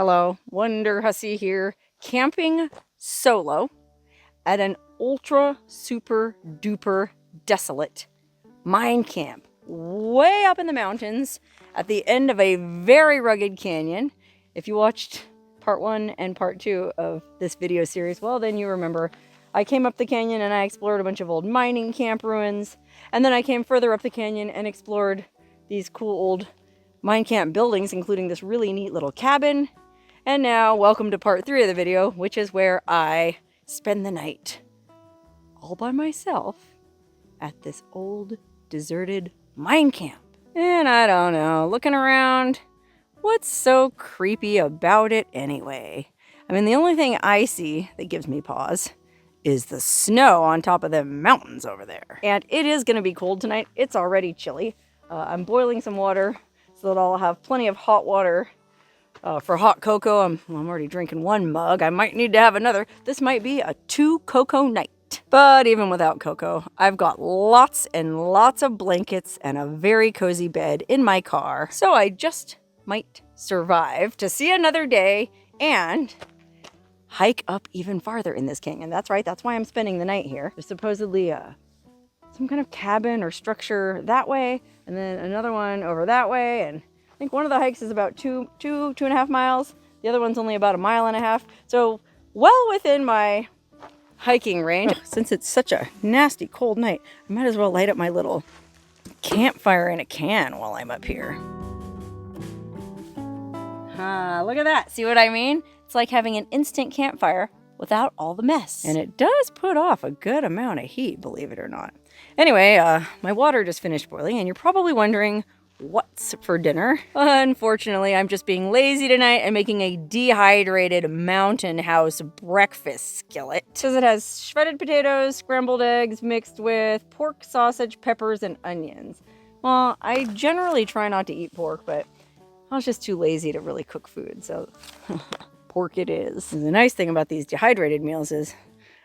Hello, Wonderhussy here, camping solo at an ultra super duper desolate mine camp way up in the mountains at the end of a very rugged canyon. If you watched part 1 and part 2 of this video series, well, then you remember I came up the canyon and I explored a bunch of old mining camp ruins, and then I came further up the canyon and explored these cool old mine camp buildings, including this really neat little cabin. And now, welcome to part 3 of the video, which is where I spend the night all by myself at this old, deserted mine camp. And I don't know, looking around, what's so creepy about it anyway? I mean, the only thing I see that gives me pause is the snow on top of the mountains over there. And it is going to be cold tonight. It's already chilly. I'm boiling some water so that I'll have plenty of hot water for hot cocoa. I'm already drinking 1 mug. I might need to have another. This might be a 2 cocoa night. But even without cocoa, I've got lots and lots of blankets and a very cozy bed in my car. So I just might survive to see another day and hike up even farther in this canyon. That's right, that's why I'm spending the night here. There's supposedly some kind of cabin or structure that way, and then another one over that way, and I think one of the hikes is about two and a half miles. The other one's only about 1.5 miles. So well within my hiking range. Since it's such a nasty cold night, I might as well light up my little campfire in a can while I'm up here. Look at that. See what I mean? It's like having an instant campfire without all the mess. And it does put off a good amount of heat, believe it or not. Anyway, my water just finished boiling, and you're probably wondering, what's for dinner? Unfortunately, I'm just being lazy tonight and making a dehydrated mountain house breakfast skillet. It says it has shredded potatoes, scrambled eggs mixed with pork, sausage, peppers, and onions. Well, I generally try not to eat pork, but I was just too lazy to really cook food, so pork it is. And the nice thing about these dehydrated meals is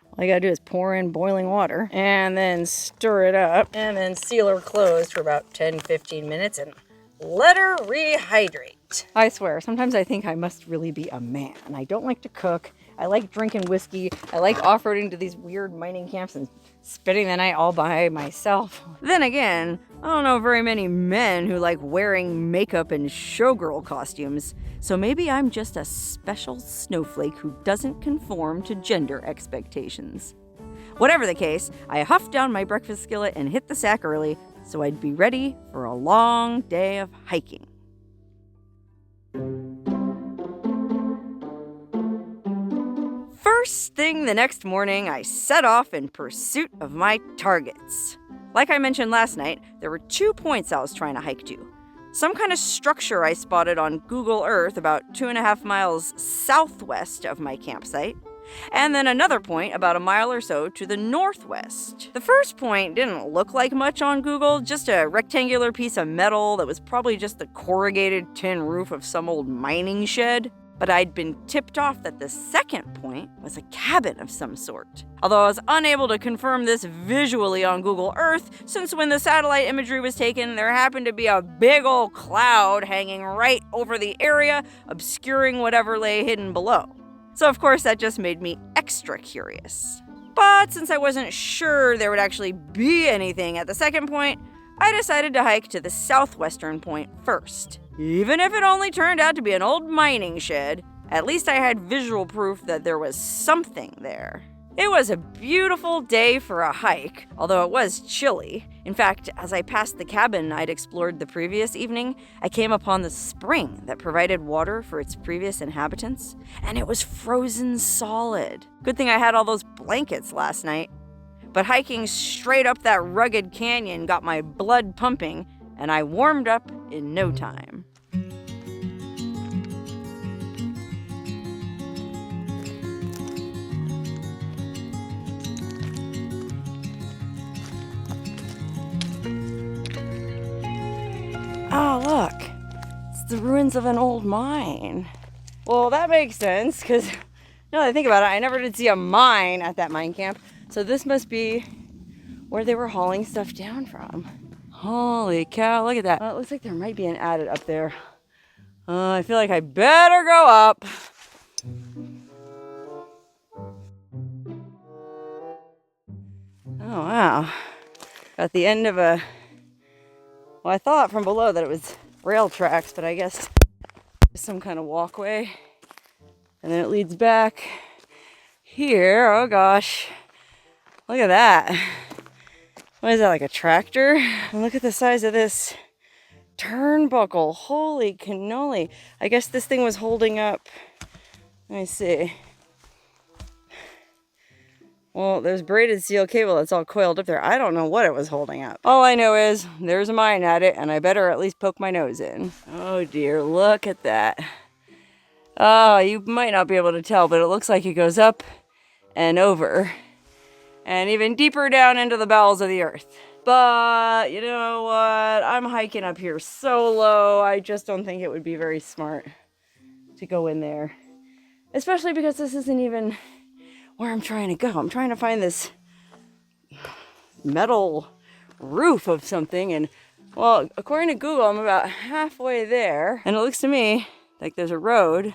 all I gotta do is pour in boiling water and then stir it up and then seal her closed for about 10-15 minutes and let her rehydrate. I swear, sometimes I think I must really be a man. I don't like to cook. I like drinking whiskey. I like off-roading to these weird mining camps and spending the night all by myself. Then again, I don't know very many men who like wearing makeup and showgirl costumes. So maybe I'm just a special snowflake who doesn't conform to gender expectations. Whatever the case, I huffed down my breakfast skillet and hit the sack early so I'd be ready for a long day of hiking. First thing the next morning, I set off in pursuit of my targets. Like I mentioned last night, there were 2 points I was trying to hike to. Some kind of structure I spotted on Google Earth about 2.5 miles southwest of my campsite, and then another point about 1 mile or so to the northwest. The first point didn't look like much on Google, just a rectangular piece of metal that was probably just the corrugated tin roof of some old mining shed. But I'd been tipped off that the second point was a cabin of some sort. Although I was unable to confirm this visually on Google Earth, since when the satellite imagery was taken, there happened to be a big old cloud hanging right over the area, obscuring whatever lay hidden below. So of course that just made me extra curious. But since I wasn't sure there would actually be anything at the second point, I decided to hike to the southwestern point first. Even if it only turned out to be an old mining shed, at least I had visual proof that there was something there. It was a beautiful day for a hike, although it was chilly. In fact, as I passed the cabin I'd explored the previous evening, I came upon the spring that provided water for its previous inhabitants, and it was frozen solid. Good thing I had all those blankets last night. But hiking straight up that rugged canyon got my blood pumping, and I warmed up in no time. Oh, look, it's the ruins of an old mine. Well, that makes sense, because now that I think about it, I never did see a mine at that mine camp. So this must be where they were hauling stuff down from. Holy cow, look at that. Well, it looks like there might be an adit up there. I feel like I better go up. Oh, wow. At the end of a... Well, I thought from below that it was rail tracks, but I guess some kind of walkway. And then it leads back here. Oh, gosh. Look at that. What is that, like a tractor? And look at the size of this turnbuckle. Holy cannoli. I guess this thing was holding up. Let me see. Well, there's braided steel cable that's all coiled up there. I don't know what it was holding up. All I know is there's a mine at it, and I better at least poke my nose in. Oh dear, look at that. Oh, you might not be able to tell, but it looks like it goes up and over. And even deeper down into the bowels of the earth. But, you know what? I'm hiking up here so low, I just don't think it would be very smart to go in there. Especially because this isn't even where I'm trying to go. I'm trying to find this metal roof of something, and well, according to Google, I'm about halfway there, and it looks to me like there's a road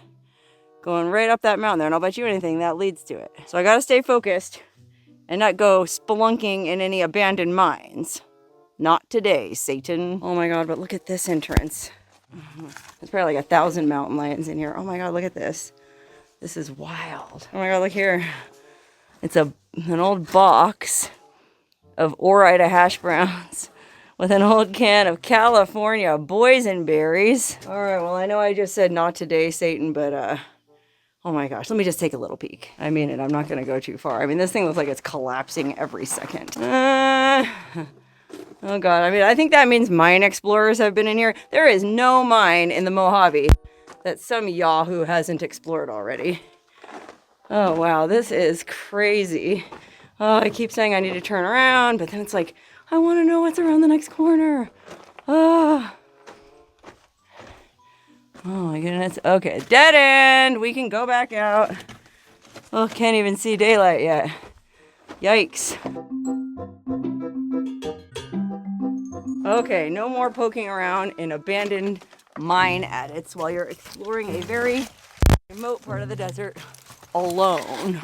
going right up that mountain there, and I'll bet you anything that leads to it. So I gotta stay focused and not go spelunking in any abandoned mines. Not today, Satan. Oh my God, but look at this entrance. There's probably like 1,000 mountain lions in here. Oh my God, look at this. This is wild. Oh my God, look here. It's an old box of Ore-Ida hash browns with an old can of California boysenberries. All right, well, I know I just said not today, Satan, but oh my gosh, let me just take a little peek. I mean it, I'm not gonna go too far. I mean, this thing looks like it's collapsing every second. Oh God, I mean, I think that means mine explorers have been in here. There is no mine in the Mojave that some yahoo hasn't explored already. Oh wow, this is crazy. Oh, I keep saying I need to turn around, but then it's like, I want to know what's around the next corner. Oh my goodness. Okay, dead end. We can go back out. Oh, can't even see daylight yet. Yikes. Okay, no more poking around in abandoned mine adits while you're exploring a very remote part of the desert alone.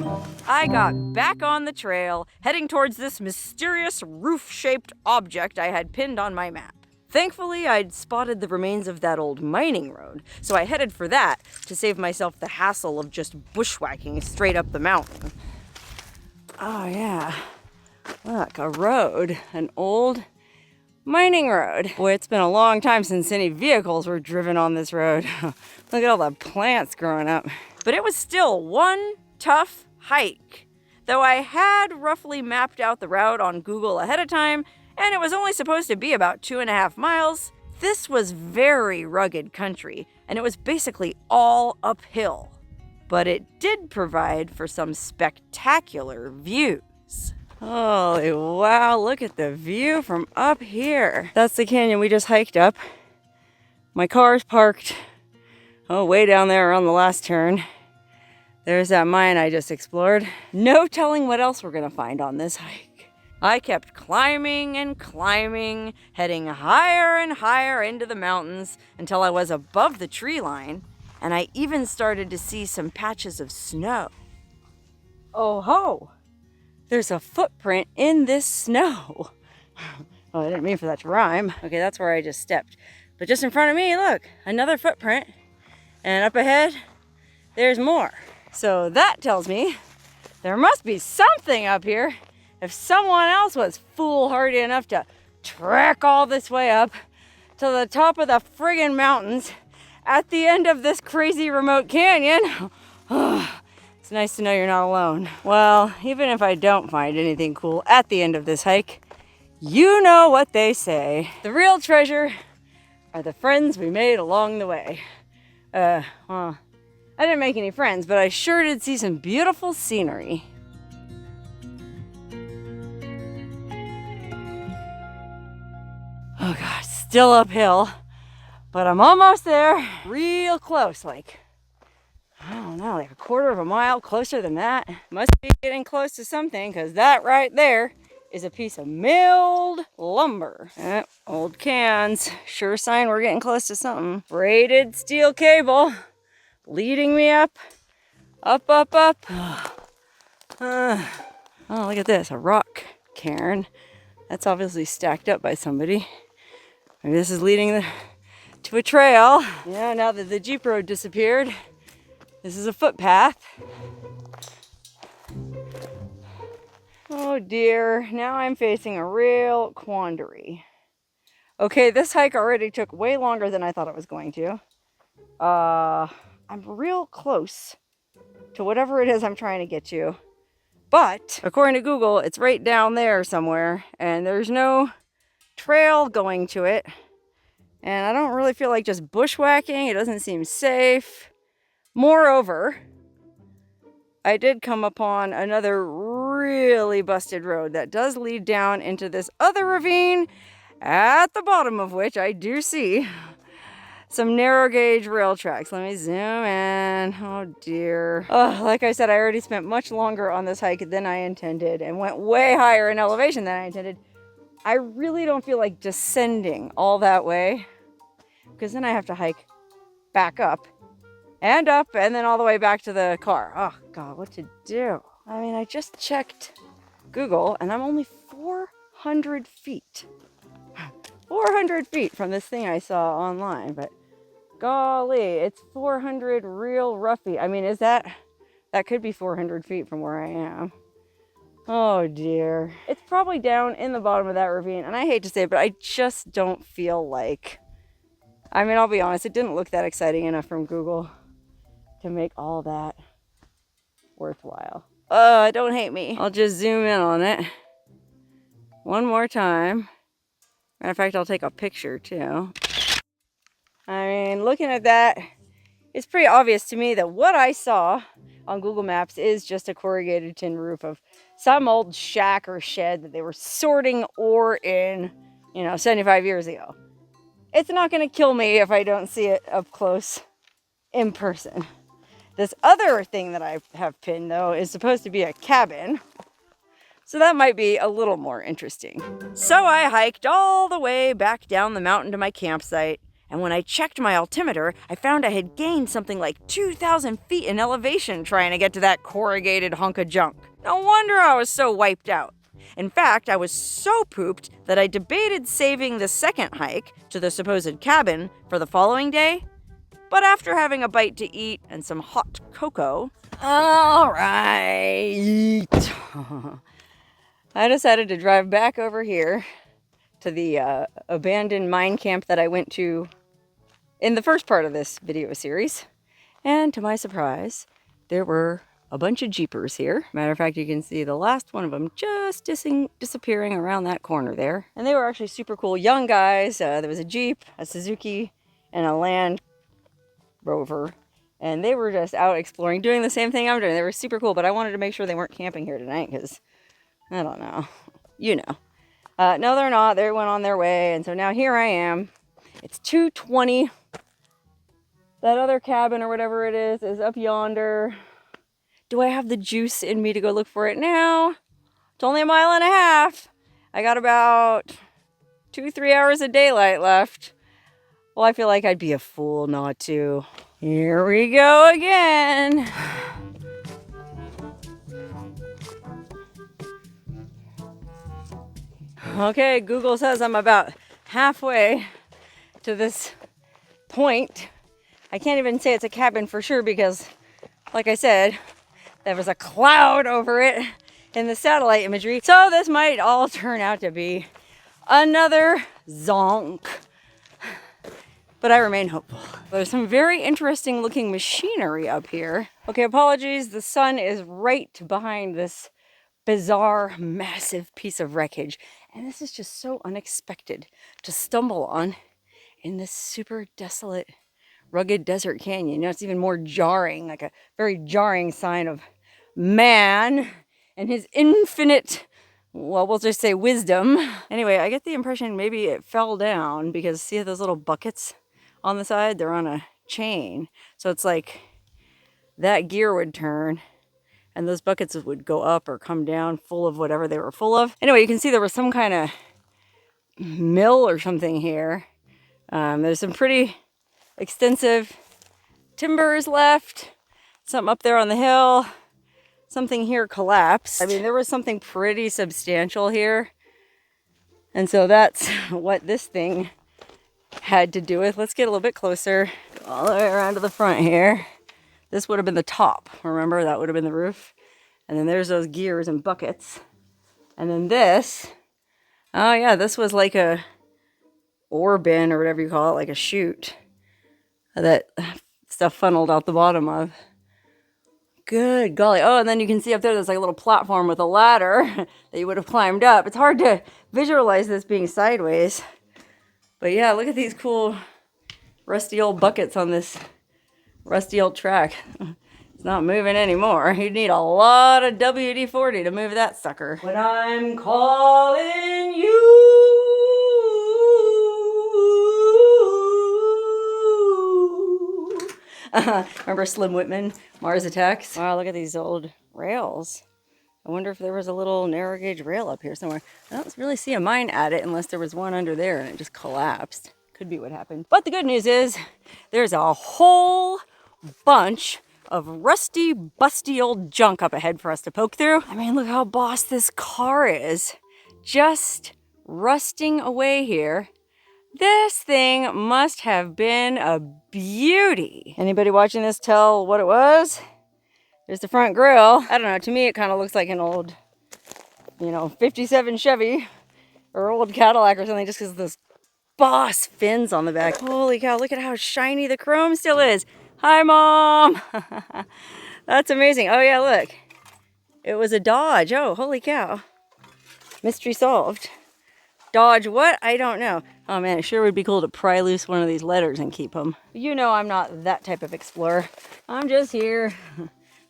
I got back on the trail, heading towards this mysterious roof-shaped object I had pinned on my map. Thankfully, I'd spotted the remains of that old mining road, so I headed for that to save myself the hassle of just bushwhacking straight up the mountain. Oh yeah, look, a road, an old mining road. Boy, it's been a long time since any vehicles were driven on this road. Look at all the plants growing up. But it was still one tough hike. Though I had roughly mapped out the route on Google ahead of time, and it was only supposed to be about 2.5 miles, this was very rugged country, and it was basically all uphill. But it did provide for some spectacular views. Holy wow, look at the view from up here. That's the canyon we just hiked up. My car's parked, way down there on the last turn. There's that mine I just explored. No telling what else we're gonna find on this hike. I kept climbing and climbing, heading higher and higher into the mountains until I was above the tree line, and I even started to see some patches of snow. Oh ho! There's a footprint in this snow. Oh, I didn't mean for that to rhyme. Okay, that's where I just stepped. But just in front of me, look, another footprint. And up ahead, there's more. So that tells me there must be something up here if someone else was foolhardy enough to trek all this way up to the top of the friggin' mountains at the end of this crazy remote canyon. It's nice to know you're not alone. Well, even if I don't find anything cool at the end of this hike, you know what they say. The real treasure are the friends we made along the way. Well, I didn't make any friends, but I sure did see some beautiful scenery. Oh gosh, still uphill, but I'm almost there. Real close, like, I don't know, like 1/4 of a mile, closer than that. Must be getting close to something, because that right there is a piece of milled lumber. Old cans. Sure sign we're getting close to something. Braided steel cable leading me up. Up, up, up. Oh, look at this. A rock cairn. That's obviously stacked up by somebody. Maybe this is leading to a trail. Yeah, now that the Jeep road disappeared, this is a footpath. Oh dear, now I'm facing a real quandary. Okay, this hike already took way longer than I thought it was going to. I'm real close to whatever it is I'm trying to get to. But according to Google, it's right down there somewhere, and there's no trail going to it. And I don't really feel like just bushwhacking. It doesn't seem safe. Moreover, I did come upon another really busted road that does lead down into this other ravine, at the bottom of which I do see some narrow gauge rail tracks. Let me zoom in. Oh dear. Oh, like I said, I already spent much longer on this hike than I intended and went way higher in elevation than I intended. I really don't feel like descending all that way, because then I have to hike back up and then all the way back to the car. Oh God, what to do? I mean, I just checked Google and I'm only 400 feet. 400 feet from this thing I saw online, but golly, it's 400 real roughy. I mean, that could be 400 feet from where I am. Oh dear. It's probably down in the bottom of that ravine, and I hate to say it, but I just don't feel like, I mean, I'll be honest, it didn't look that exciting enough from Google to make all that worthwhile. Don't hate me. I'll just zoom in on it one more time. Matter of fact, I'll take a picture too. I mean, looking at that, it's pretty obvious to me that what I saw on Google Maps is just a corrugated tin roof of some old shack or shed that they were sorting ore in, 75 years ago. It's not going to kill me if I don't see it up close in person. This other thing that I have pinned, though, is supposed to be a cabin. So that might be a little more interesting. So I hiked all the way back down the mountain to my campsite. And when I checked my altimeter, I found I had gained something like 2,000 feet in elevation trying to get to that corrugated hunk of junk. No wonder I was so wiped out. In fact, I was so pooped that I debated saving the second hike to the supposed cabin for the following day. But after having a bite to eat and some hot cocoa, all right, I decided to drive back over here to the abandoned mine camp that I went to in the first part of this video series. And to my surprise, there were a bunch of Jeepers here. Matter of fact, you can see the last one of them just disappearing around that corner there. And they were actually super cool young guys. There was a Jeep, a Suzuki, and a Land Rover. And they were just out exploring, doing the same thing I'm doing. They were super cool, but I wanted to make sure they weren't camping here tonight because, I don't know, no, they're not. They went on their way. And so now here I am. It's 2:20. That other cabin or whatever it is up yonder. Do I have the juice in me to go look for it now? It's only 1.5 miles. I got about 2-3 hours of daylight left. Well, I feel like I'd be a fool not to. Here we go again. Okay, Google says I'm about halfway to this point. I can't even say it's a cabin for sure because, like I said, there was a cloud over it in the satellite imagery. So this might all turn out to be another zonk. But I remain hopeful. There's some very interesting looking machinery up here. Okay, apologies. The sun is right behind this bizarre, massive piece of wreckage. And this is just so unexpected to stumble on in this super desolate, rugged desert canyon. It's even more jarring, like a very jarring sign of man and his infinite, well, we'll just say wisdom. Anyway, I get the impression maybe it fell down because see those little buckets on the side? They're on a chain. So it's like that gear would turn and those buckets would go up or come down full of whatever they were full of. Anyway, you can see there was some kind of mill or something here. There's some pretty extensive timbers left. Something up there on the hill. Something here collapsed. I mean, there was something pretty substantial here. And so that's what this thing had to do with. Let's get a little bit closer. All the way around to the front here. This would have been the top. Remember, that would have been the roof. And then there's those gears and buckets. And then this, oh yeah, this was like a ore bin or whatever you call it, like a chute that stuff funneled out the bottom of. Good golly. Oh, and then you can see up there's like a little platform with a ladder that you would have climbed up. It's hard to visualize this being sideways. But yeah, look at these cool rusty old buckets on this rusty old track. It's not moving anymore. You'd need a lot of WD-40 to move that sucker. When I'm calling you. Remember Slim Whitman, Mars Attacks? Wow, look at these old rails. I wonder if there was a little narrow gauge rail up here somewhere. I don't really see a mine at it unless there was one under there and it just collapsed. Could be what happened. But the good news is there's a whole bunch of rusty, busty old junk up ahead for us to poke through. I mean, look how boss this car is. Just rusting away here. This thing must have been a beauty. Anybody watching this tell what it was? There's the front grille. I don't know, to me it kind of looks like an old, 57 Chevy or old Cadillac or something, just because of those boss fins on the back. Holy cow, look at how shiny the chrome still is. Hi, Mom. That's amazing. Oh yeah, look. It was a Dodge. Oh, holy cow. Mystery solved. Dodge what? I don't know. Oh man, it sure would be cool to pry loose one of these letters and keep them. You know I'm not that type of explorer. I'm just here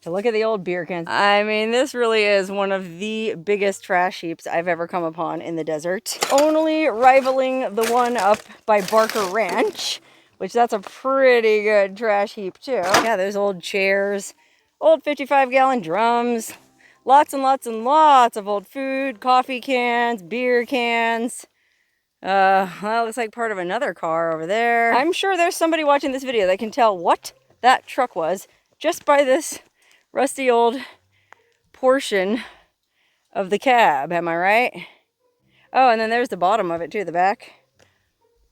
to look at the old beer cans. I mean, this really is one of the biggest trash heaps I've ever come upon in the desert. Only rivaling the one up by Barker Ranch, which that's a pretty good trash heap too. Yeah, there's old chairs, old 55-gallon drums, lots and lots and lots of old food, coffee cans, beer cans. Well, it looks like part of another car over there. I'm sure there's somebody watching this video that can tell what that truck was just by this rusty old portion of the cab. Am I right? Oh, and then there's the bottom of it too, the back.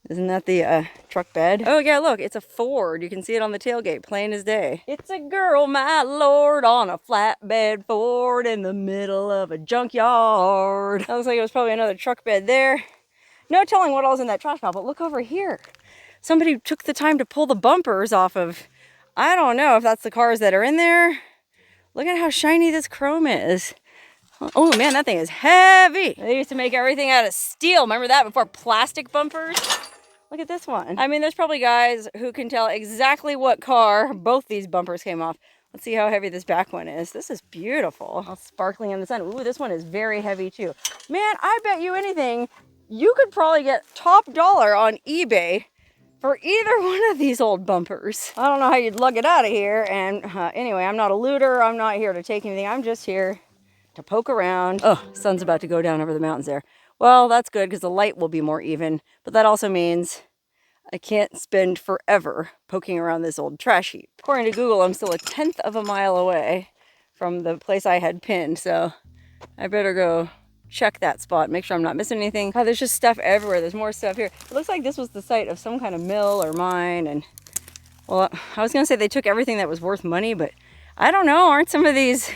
Isn't that the truck bed? Oh yeah, look, it's a Ford. You can see it on the tailgate, plain as day. It's a girl, my lord, on a flatbed Ford in the middle of a junkyard. That looks like it was probably another truck bed there. No telling what all's in that trash pile, but look over here. Somebody took the time to pull the bumpers off of, I don't know if that's the cars that are in there. Look at how shiny this chrome is. Oh man, that thing is heavy. They used to make everything out of steel. Remember that before plastic bumpers? Look at this one. I mean, there's probably guys who can tell exactly what car both these bumpers came off. Let's see how heavy this back one is. This is beautiful. All sparkling in the sun. Ooh, this one is very heavy too. Man, I bet you anything, you could probably get top dollar on eBay for either one of these old bumpers. I don't know how you'd lug it out of here. And anyway, I'm not a looter. I'm not here to take anything. I'm just here to poke around. Oh, sun's about to go down over the mountains there. Well, that's good because the light will be more even, but that also means I can't spend forever poking around this old trash heap. According to Google, I'm still 1/10 of a mile away from the place I had pinned, so I better go check that spot, make sure I'm not missing anything. Oh, there's just stuff everywhere. There's more stuff here. It looks like this was the site of some kind of mill or mine, and well, I was gonna say they took everything that was worth money, but I don't know, aren't some of these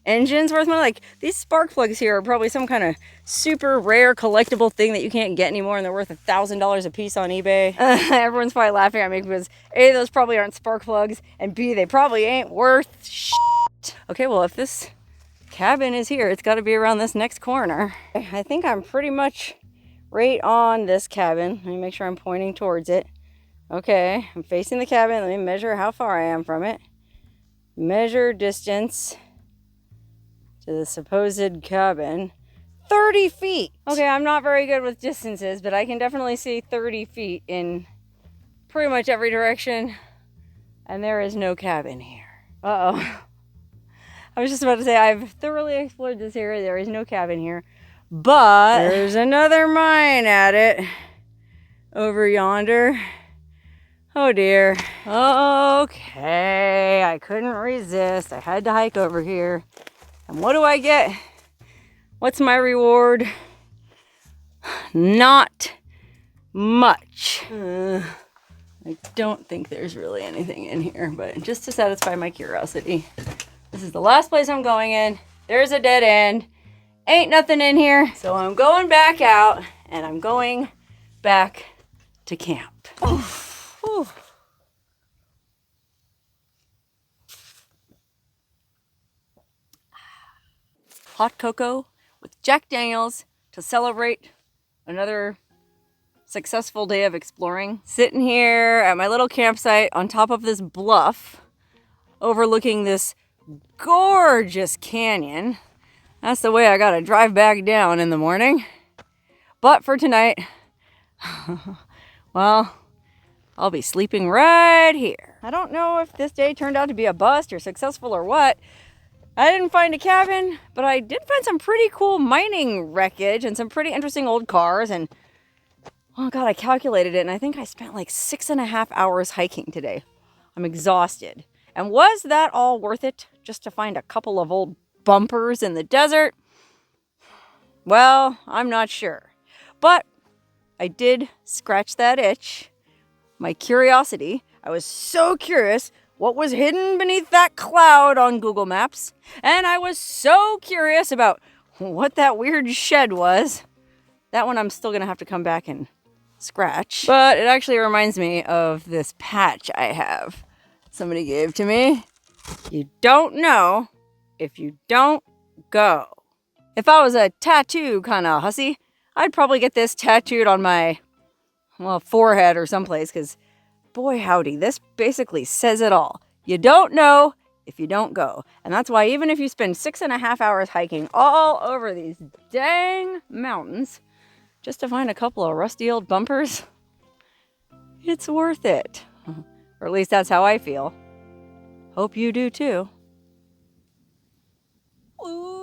engines worth money? Like these spark plugs here are probably some kind of super rare collectible thing that you can't get anymore, and they're worth $1,000 a piece on eBay. Everyone's probably laughing at me because A, those probably aren't spark plugs, and B, they probably ain't worth shit. Okay, well, if this cabin is here, it's got to be around this next corner. I think I'm pretty much right on this cabin. Let me make sure I'm pointing towards it. Okay, I'm facing the cabin. Let me measure how far I am from it. Measure distance to the supposed cabin. 30 feet. Okay, I'm not very good with distances, but I can definitely see 30 feet in pretty much every direction. And there is no cabin here. Uh-oh. I was just about to say, I've thoroughly explored this area. There is no cabin here. But there's another mine at it over yonder. Oh dear. Okay, I couldn't resist. I had to hike over here. And what do I get? What's my reward? Not much. I don't think there's really anything in here, but just to satisfy my curiosity. This is the last place I'm going in. There's a dead end. Ain't nothing in here. So I'm going back out and I'm going back to camp. Oof. Oof. Hot cocoa with Jack Daniels to celebrate another successful day of exploring. Sitting here at my little campsite on top of this bluff overlooking this gorgeous canyon. That's the way I gotta drive back down in the morning. But for tonight, well, I'll be sleeping right here. I don't know if this day turned out to be a bust or successful or what. I didn't find a cabin, but I did find some pretty cool mining wreckage and some pretty interesting old cars. And oh God, I calculated it and I think I spent like 6.5 hours hiking today. I'm exhausted. And was that all worth it just to find a couple of old bumpers in the desert? Well, I'm not sure. But I did scratch that itch. My curiosity. I was so curious what was hidden beneath that cloud on Google Maps. And I was so curious about what that weird shed was. That one I'm still going to have to come back and scratch. But it actually reminds me of this patch I have. Somebody gave to me. You don't know if you don't go. If I was a tattoo kind of hussy, I'd probably get this tattooed on my, well, forehead or someplace, because boy howdy, this basically says it all. You don't know if you don't go. And that's why even if you spend 6.5 hours hiking all over these dang mountains just to find a couple of rusty old bumpers, it's worth it. Or at least that's how I feel. Hope you do too. Ooh.